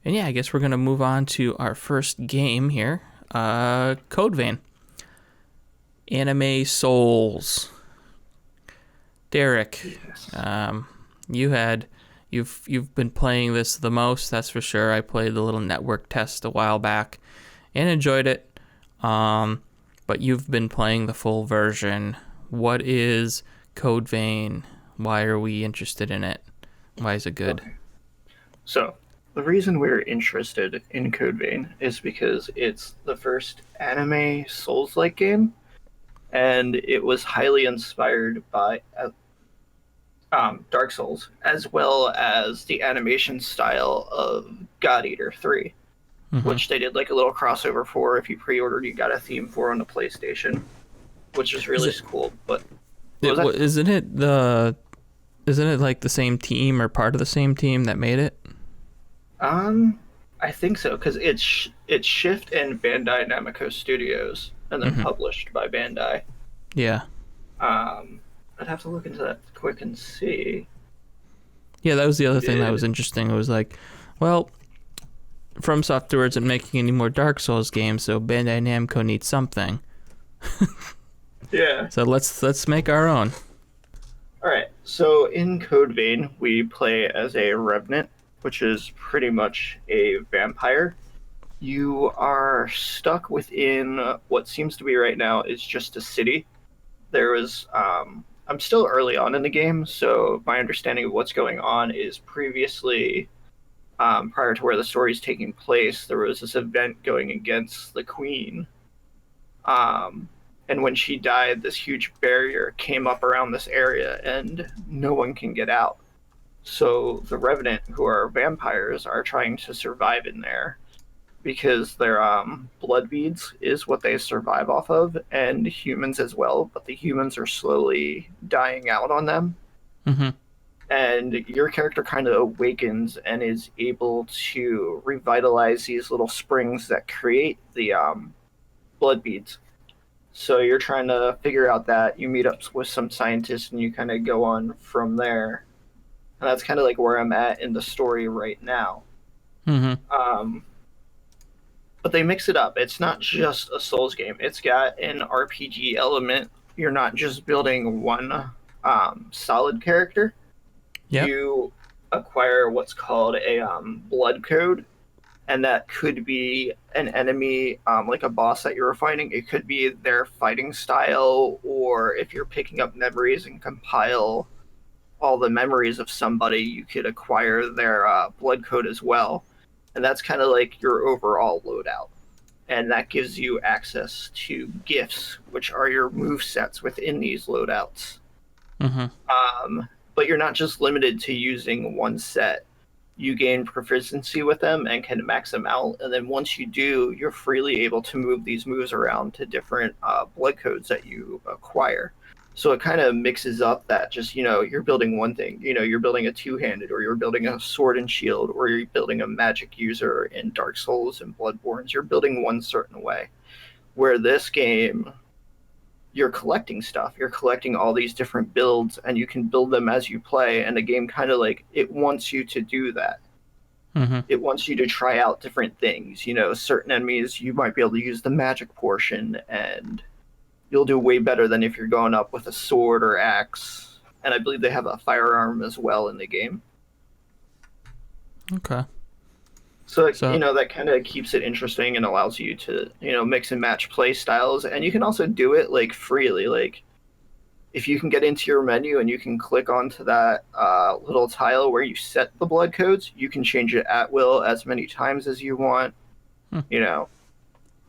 And yeah, I guess we're gonna move on to our first game here. Code Vein. Anime Souls. Derrick, Yes. um, you had you've been playing this the most, that's for sure. I played the little network test a while back and enjoyed it. Um, but you've been playing the full version. What is Code Vein? Why are we interested in it? Why is it good? Okay. So the reason we're interested in Code Vein is because it's the first anime Souls-like game, and it was highly inspired by Dark Souls, as well as the animation style of God Eater 3, Mm-hmm. which they did like a little crossover for. If you pre-ordered, you got a theme for on the PlayStation, which is Is really it? cool. But what was that? Isn't it the? Isn't it like the same team or part of the same team that made it? Um, I think so because it's Shift and Bandai Namco Studios, and then Mm-hmm. published by Bandai. Yeah. Um, I'd have to look into that quick and see Yeah, that was the who other thing that was did. interesting. It was like, well, From Software isn't making any more Dark Souls games, so Bandai Namco needs something. Yeah. So let's make our own. All right. So in Code Vein, we play as a revenant, which is pretty much a vampire. You are stuck within what seems to be right now is just a city. There was I'm still early on in the game, so my understanding of what's going on is previously, prior to where the story is taking place, there was this event going against the queen. Um, and when she died, this huge barrier came up around this area, and no one can get out. So the Revenant, who are vampires, are trying to survive in there because their blood beads is what they survive off of, and humans as well. But the humans are slowly dying out on them, Mm-hmm. and your character kind of awakens and is able to revitalize these little springs that create the blood beads. So you're trying to figure out that. You meet up with some scientists and you kind of go on from there. And that's kind of like where I'm at in the story right now. Mm-hmm. Um, but they mix it up. It's not just a Souls game. It's got an RPG element. You're not just building one solid character. Yep. You acquire what's called a blood code, and that could be an enemy, like a boss that you're fighting. It could be their fighting style, or if you're picking up memories and compile all the memories of somebody, you could acquire their blood code as well. And that's kind of like your overall loadout. And that gives you access to gifts, which are your move sets within these loadouts. Mm-hmm. But you're not just limited to using one set. You gain proficiency with them and can max them out. And then once you do, you're freely able to move these moves around to different blood codes that you acquire. So it kind of mixes up that just, you're building one thing. You're building a two-handed, or you're building a sword and shield, or you're building a magic user in Dark Souls and Bloodborne's. You're building one certain way. Where this game, you're collecting stuff. You're collecting all these different builds, and you can build them as you play. And the game kind of like it wants you to do that. Mm-hmm. It wants you to try out different things. Certain enemies you might be able to use the magic portion, and you'll do way better than if you're going up with a sword or axe. And I believe they have a firearm as well in the game. Okay. So, So that kind of keeps it interesting and allows you to, mix and match play styles. And you can also do it like freely. Like, if you can get into your menu and you can click onto that little tile where you set the blood codes, you can change it at will as many times as you want, hmm, you know,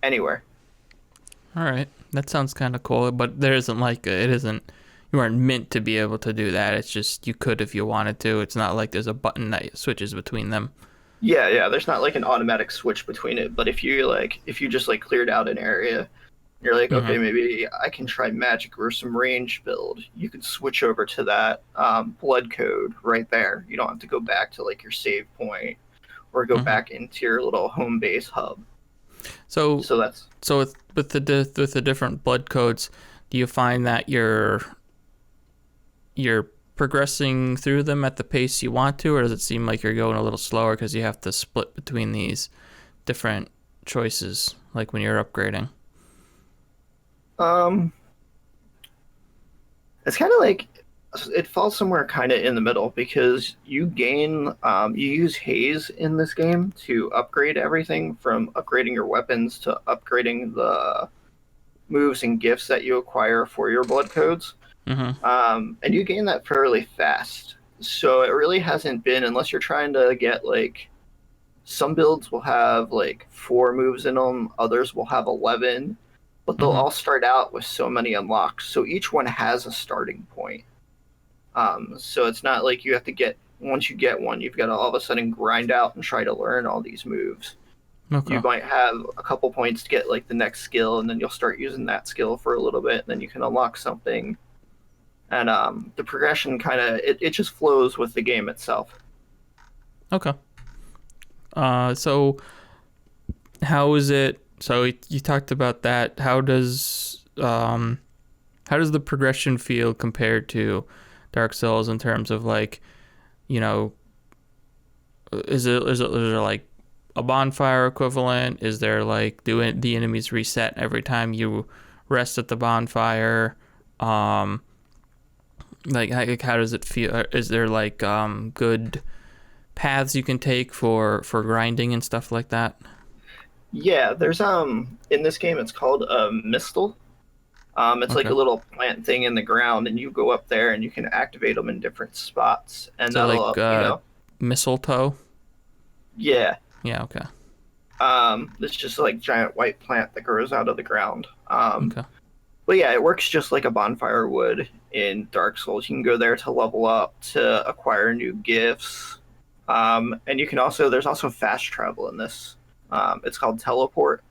anywhere. all right. That sounds kind of cool, but there isn't like it isn't. You aren't meant to be able to do that. It's just you could if you wanted to. It's not like there's a button that switches between them. Yeah, yeah. There's not like an automatic switch between it, but if you just like cleared out an area, you're like, Mm-hmm. okay, maybe I can try magic or some range build. You could switch over to that blood code right there. You don't have to go back to like your save point or go Mm-hmm. back into your little home base hub. So So that's so with the different blood codes, do you find that your progressing through them at the pace you want to, or does it seem like you're going a little slower because you have to split between these different choices, like when you're upgrading? Um, it's kind of like it falls somewhere kind of in the middle because you use haze in this game to upgrade everything from upgrading your weapons to upgrading the moves and gifts that you acquire for your blood codes. Mm-hmm. And you gain that fairly fast. So it really hasn't been, unless you're trying to get like some builds will have like 4 moves in them, others will have 11, but they'll Mm-hmm. all start out with so many unlocks. So each one has a starting point. So it's not like you have to get, once you get one, you've got to all of a sudden grind out and try to learn all these moves. You Okay. might have a couple points to get like the next skill, and then you'll start using that skill for a little bit, and then you can unlock something. And the progression kind of it just flows with the game itself. Okay. So how is it? So you talked about that. How does the progression feel compared to Dark Souls in terms of like, you know, is there like a bonfire equivalent? Is there like do the enemies reset every time you rest at the bonfire? Um, how does it feel? Is there like good paths you can take for grinding and stuff like that? Yeah, there's in this game it's called a mistle. It's like Okay. a little plant thing in the ground, and you go up there and you can activate them in different spots, and So that'll like mistletoe. yeah. Yeah. Okay. It's just like giant white plant that grows out of the ground. Okay. But yeah, it works just like a bonfire would in Dark Souls. You can go there to level up, to acquire new gifts. And you can also, there's also fast travel in this. It's called teleport.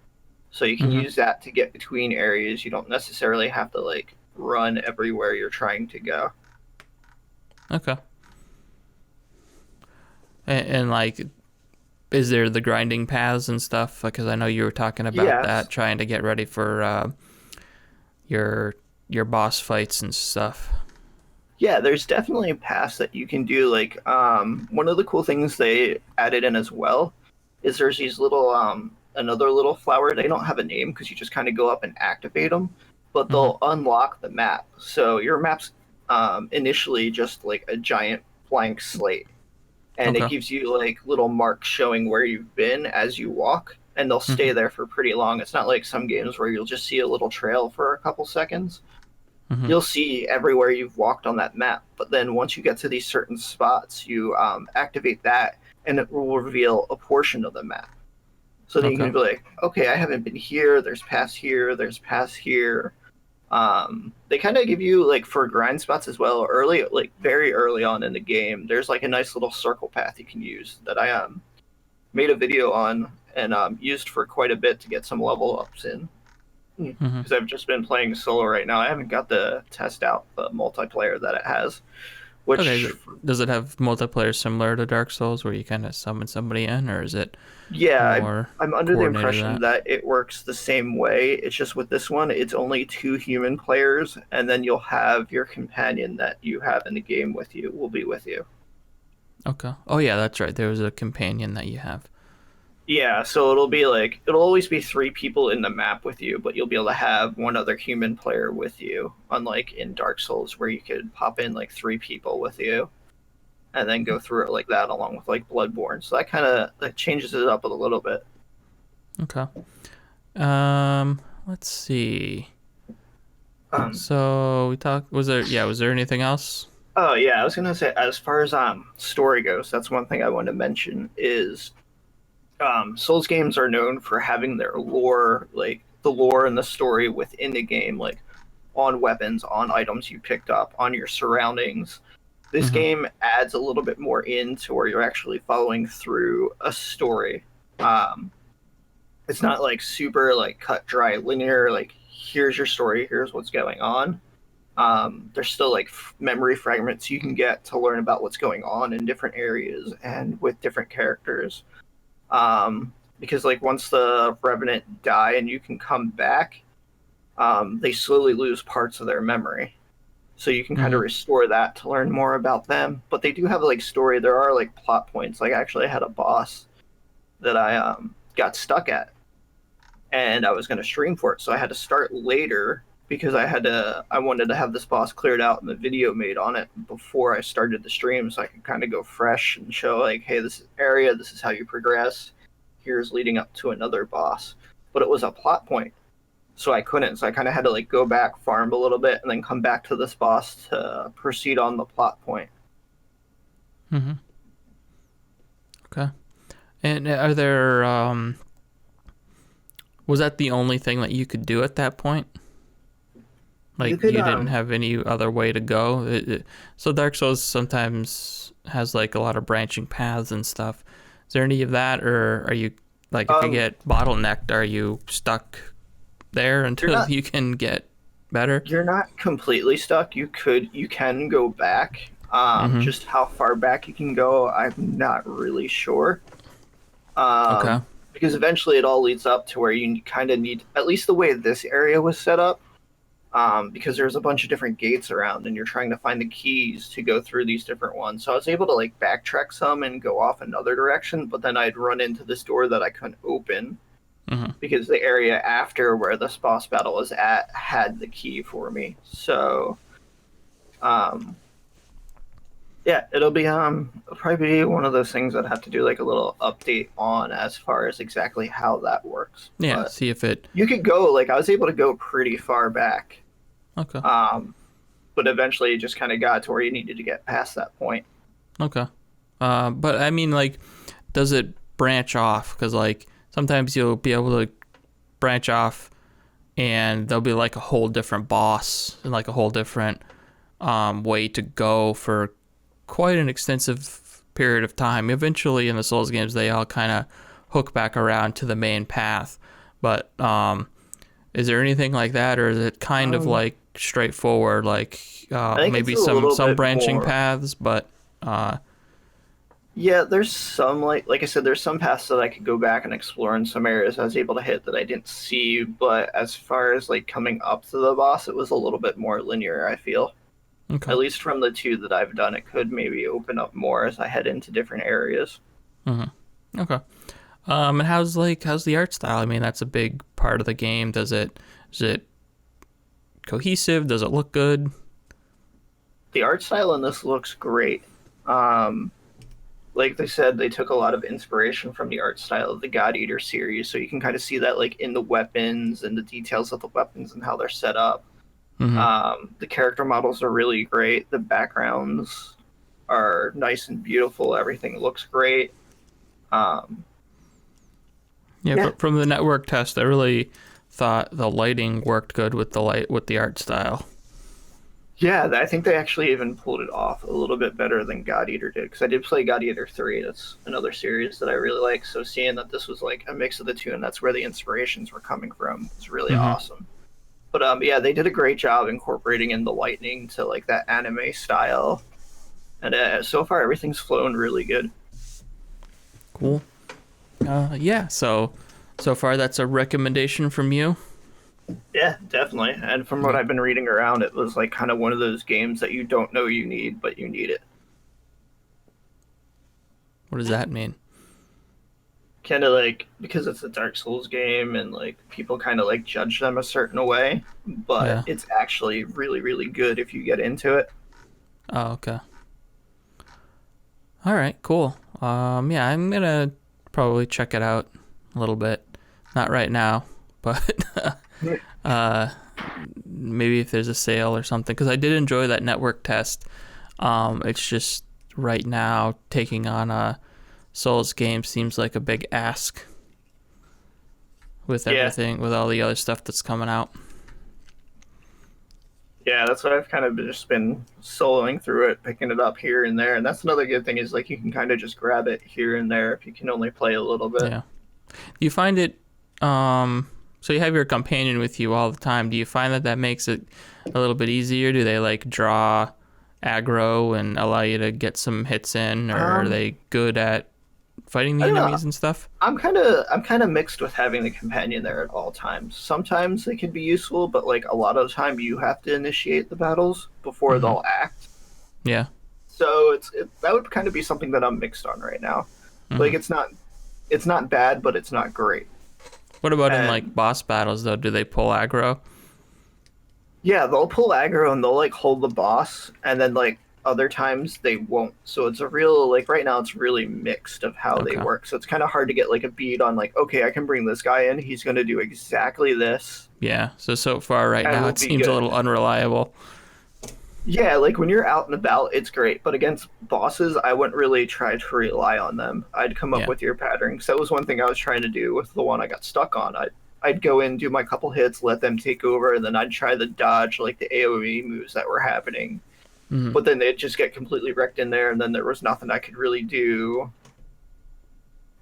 So you can Mm-hmm. use that to get between areas. You don't necessarily have to like run everywhere you're trying to go. Okay. And like, is there the grinding paths and stuff? Because I know you were talking about Yes. that, trying to get ready for your your boss fights and stuff. Yeah, there's definitely paths that you can do. Like, one of the cool things they added in as well is there's these little, another little flower. They don't have a name because you just kind of go up and activate them, but Mm-hmm. they'll unlock the map. So your map's initially just like a giant blank slate, and it Okay. gives you like little marks showing where you've been as you walk, and they'll Mm-hmm. stay there for pretty long. It's not like some games where you'll just see a little trail for a couple seconds. Mm-hmm. You'll see everywhere you've walked on that map. But then once you get to these certain spots, you activate that, and it will reveal a portion of the map. So then you Okay. can be like, okay, I haven't been here. There's paths here. There's paths here. They kind of give you like for grind spots as well. Early, like very early on in the game, there's like a nice little circle path you can use that I made a video on and used for quite a bit to get some level ups in Mm-hmm. because I've just been playing solo right now. I haven't got to test out the multiplayer that it has, Okay. which, Does it have multiplayer similar to Dark Souls, where you kind of summon somebody in, or is it yeah, more I'm under the coordinated than impression that? that it works the same way. It's just with this one, it's only 2 human players, and then you'll have your companion that you have in the game with you will be with you. Okay. Oh yeah, that's right. There was a companion that you have. Yeah, so it'll be like it'll always be 3 people in the map with you, but you'll be able to have one other human player with you, unlike in Dark Souls where you could pop in like 3 people with you and then go through it like that along with like Bloodborne. So that kind of that changes it up a little bit. Okay. Let's see. Um, So we talked. Was there anything else? oh yeah, I was gonna say as far as story goes, that's one thing I want to mention is Souls games are known for having their lore, like the lore and the story within the game, like on weapons, on items you picked up, on your surroundings. This Mm-hmm. game adds a little bit more into where you're actually following through a story. Um, it's not like super like cut dry linear. Like here's your story, here's what's going on. There's still like memory fragments you can get to learn about what's going on in different areas and with different characters. Because like once the revenant die and you can come back, they slowly lose parts of their memory. So you can kind of Mm-hmm. restore that to learn more about them. But they do have like story. There are like plot points. Like actually, I had a boss that I got stuck at, and I was going to stream for it, so I had to start later because I wanted to have this boss cleared out and the video made on it before I started the stream, so I could kind of go fresh and show like, hey, this is area, this is how you progress. Here's leading up to another boss, but it was a plot point, so I couldn't. So I kind of had to like go back, farm a little bit, and then come back to this boss to proceed on the plot point. Mm-hmm. Okay. And are there was that the only thing that you could do at that point? You Like could you didn't have any other way to go. So Dark Souls sometimes has like a lot of branching paths and stuff. Is there any of that, or are you like if you um, get bottlenecked, are you stuck there you're until not you can get better? you're not completely stuck. You can go back. Mm-hmm. Just how far back you can go, I'm not really sure. Okay. Because eventually it all leads up to where you kind of need, at least the way this area was set up, because there's a bunch of different gates around and you're trying to find the keys to go through these different ones. So I was able to like backtrack some and go off another direction, but then I'd run into this door that I couldn't open Mm-hmm. because the area after where this boss battle was at had the key for me. So, um, yeah, it'll probably be one of those things I'd have to do like a little update on as far as exactly how that works. Yeah. But See if it. you could go like I was able to go pretty far back, Okay. um, but eventually it just kind of got to where you needed to get past that point. Okay. But I mean, like, does it branch off? Because like sometimes you'll be able to branch off, and there'll be like a whole different boss and like a whole different way to go for quite an extensive period of time. Eventually, in the Souls games, they all kind of hook back around to the main path. But is there anything like that, or is it kind of Um, like straightforward, like I think it's maybe a some little bit branching more. paths, but Yeah, there's some like I said, there's some paths that I could go back and explore in some areas I was able to hit that I didn't see. But as far as like coming up to the boss, it was a little bit more linear, I feel. okay. At least from the two that I've done, it could maybe open up more as I head into different areas. Okay. And how's the art style? I mean, that's a big part of the game. Is it cohesive? Does it look good? The art style in this looks great. Um, like they said, they took a lot of inspiration from the art style of the God Eater series, so you can kind of see that like in the weapons and the details of the weapons and how they're set up. Mm-hmm. The character models are really great. The backgrounds are nice and beautiful. Everything looks great. Um, Yeah, yeah, from the network test, I really thought the lighting worked good with the art style. yeah. I think they actually even pulled it off a little bit better than God Eater did because I did play God Eater 3. That's another series that I really like. So seeing that this was like a mix of the two and that's where the inspirations were coming from is really Mm-hmm. awesome. But yeah, they did a great job incorporating in the lightning to like that anime style, and so far everything's flown really good. Cool. Yeah. So far, that's a recommendation from you. Yeah, definitely. And from what Yeah. I've been reading around, it was like kind of one of those games that you don't know you need, but you need it. What does that mean? Kind of like because it's a Dark Souls game and like people kind of like judge them a certain way, but Yeah. it's actually really, really good if you get into it. Oh, okay. All right. Cool. Yeah, I'm gonna probably check it out a little bit. Not right now, but uh, maybe if there's a sale or something. Because I did enjoy that network test. It's just right now taking on a Souls game seems like a big ask with Yeah, everything, with all the other stuff that's coming out. yeah, that's what I've kind of just been soloing through it, picking it up here and there. And that's another good thing is like you can kind of just grab it here and there if you can only play a little bit. Yeah. Do you find it? So you have your companion with you all the time. Do you find that makes it a little bit easier? Do they like draw aggro and allow you to get some hits in, or are Um, they good at fighting the I don't know. enemies and stuff? I'm kind of mixed with having the companion there at all times. Sometimes they can be useful, but like a lot of the time you have to initiate the battles before Hmm. they'll act. Yeah. So that would kind of be something that I'm mixed on right now. Hmm. Like it's not bad, but it's not great. What about in And like boss battles though? Do they pull aggro? yeah, they'll pull aggro and they'll like hold the boss, and then like other times they won't. So it's a real like right now it's really mixed of how they Okay. work. So it's kind of hard to get like a bead on like okay, I can bring this guy in. He's going to do exactly this, Yeah. So far right and now we'll it be seems a good. little unreliable. Yeah, like when you're out and about, it's great. But against bosses, I wouldn't really try to rely on them. I'd come up Yeah. with your pattern. So that was one thing I was trying to do with the one I got stuck on. I'd go in, do my couple hits, let them take over, and then I'd try to dodge like the AoE moves that were happening. Hmm. But then they'd just get completely wrecked in there, and then there was nothing I could really do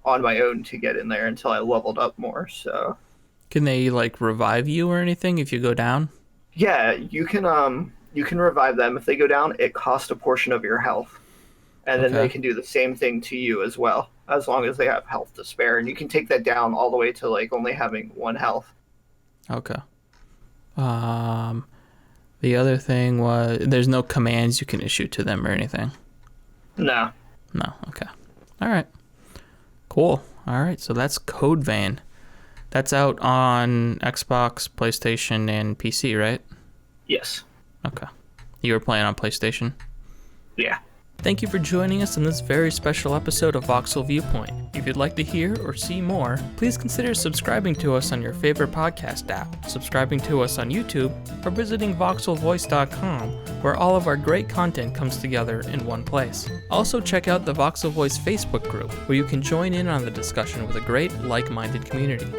on my own to get in there until I leveled up more. So Can they like revive you or anything if you go down? yeah, you can revive them if they go down. It costs a portion of your health, and then they Okay. can do the same thing to you as well, as long as they have health to spare. And you can take that down all the way to like only having one health. Okay. Um, the other thing was there's no commands you can issue to them or anything. No, No. Okay. All right. Cool. All right. So that's Code Vein. That's out on Xbox, PlayStation, and PC, right? yes, Okay. You were playing on PlayStation? yeah. Thank you for joining us in this very special episode of Voxel Viewpoint. If you'd like to hear or see more, please consider subscribing to us on your favorite podcast app, subscribing to us on YouTube, or visiting voxelvoice.com, where all of our great content comes together in one place. Also check out the Voxel Voice Facebook group, where you can join in on the discussion with a great, like-minded community.